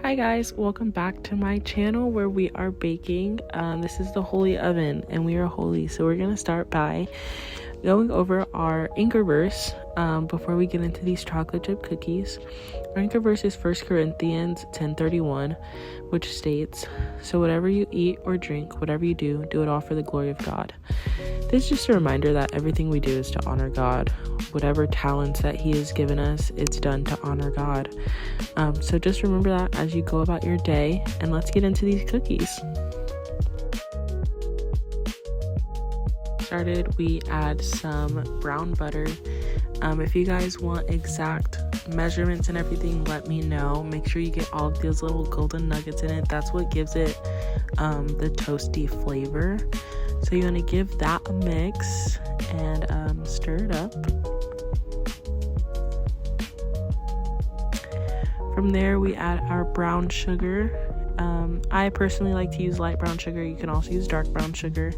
Hi guys, welcome back to my channel where we are baking. This is the Holy Oven and we are holy. So we're going to start by going over our anchor verse before we get into these chocolate chip cookies. Our anchor verse is 1 Corinthians 10:31, which states, "So whatever you eat or drink, whatever you do, do it all for the glory of God." This is just a reminder that everything we do is to honor God. Whatever talents that He has given us, it's done to honor God. So just remember that as you go about your day, and let's get into these cookies. We add some brown butter. If you guys want exact measurements and everything, let me know. Make sure you get all of those little golden nuggets in it. That's what gives it the toasty flavor. So you want to give that a mix and stir it up. From there, we add our brown sugar. I personally like to use light brown sugar. You can also use dark brown sugar.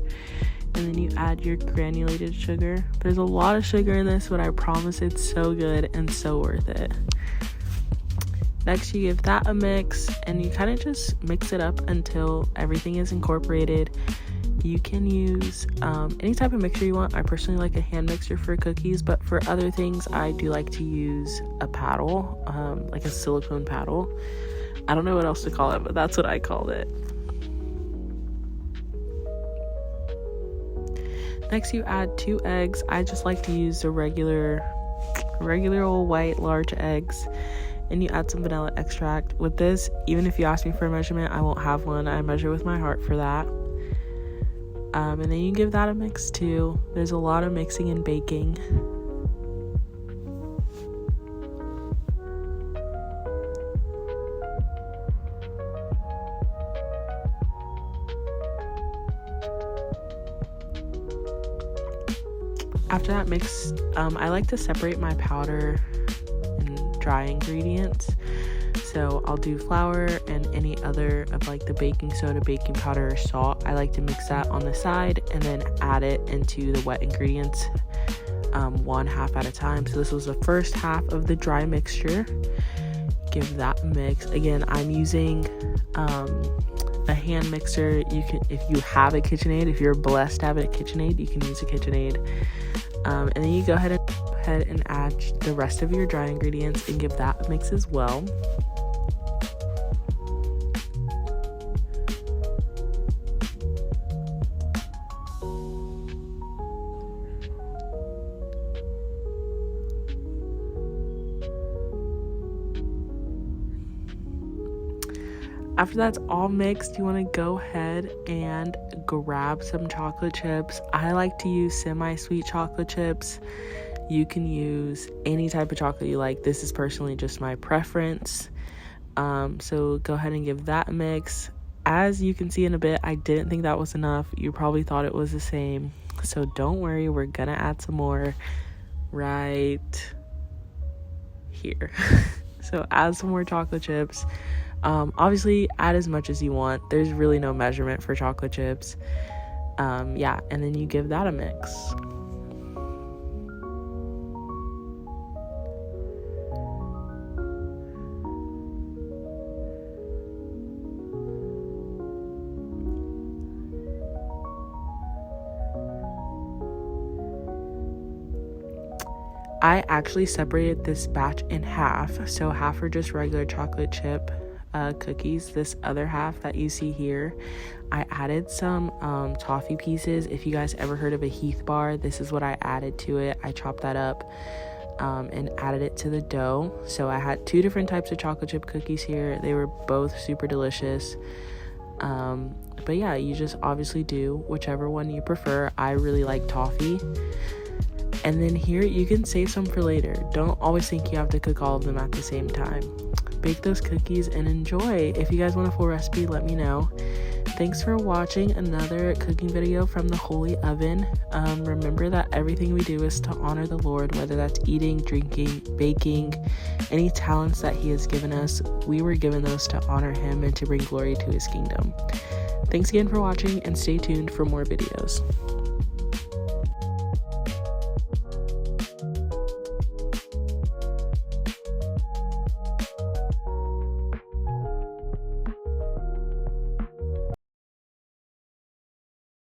And then you add your granulated sugar. There's a lot of sugar in this, but I promise it's so good and so worth it. Next, you give that a mix and you kind of just mix it up until everything is incorporated. You can use any type of mixture you want. I personally like a hand mixer for cookies, but for other things, I do like to use a paddle, like a silicone paddle. I don't know what else to call it, but that's what I called it. Next, you add 2 eggs. I just like to use the regular old white large eggs. And you add some vanilla extract. With this, even if you ask me for a measurement, I won't have one. I measure with my heart for that. And then you give that a mix too. There's a lot of mixing and baking. After that mix, I like to separate my powder and dry ingredients. So I'll do flour and any other of like the baking soda, baking powder, or salt. I like to mix that on the side and then add it into the wet ingredients one half at a time. So this was the first half of the dry mixture. Give that a mix. Again, I'm using a hand mixer. You can, if you have a KitchenAid, if you're blessed to have a KitchenAid, you can use a KitchenAid. And then you go ahead and add the rest of your dry ingredients and give that a mix as well. After that's all mixed, you want to go ahead and grab some chocolate chips. I like to use semi-sweet chocolate chips. You can use any type of chocolate you like. This is personally just my preference. So go ahead and give that a mix. As you can see in a bit, I didn't think that was enough. You probably thought it was the same. So don't worry, we're gonna add some more right here. So add some more chocolate chips. Obviously add as much as you want. There's really no measurement for chocolate chips. And then you give that a mix. I actually separated this batch in half. So half are just regular chocolate chip cookies. This other half that you see here, I added some toffee pieces. If you guys ever heard of a Heath bar, this is what I added to it. I chopped that up and added it to the dough. So I had 2 different types of chocolate chip cookies here. They were both super delicious. But yeah, you just obviously do whichever one you prefer. I really like toffee. And then here, you can save some for later. Don't always think you have to cook all of them at the same time. Bake those cookies and enjoy. If you guys want a full recipe, let me know. Thanks for watching another cooking video from the Holy Oven. Remember that everything we do is to honor the Lord, whether that's eating, drinking, baking, any talents that He has given us. We were given those to honor Him and to bring glory to His kingdom. Thanks again for watching and stay tuned for more videos.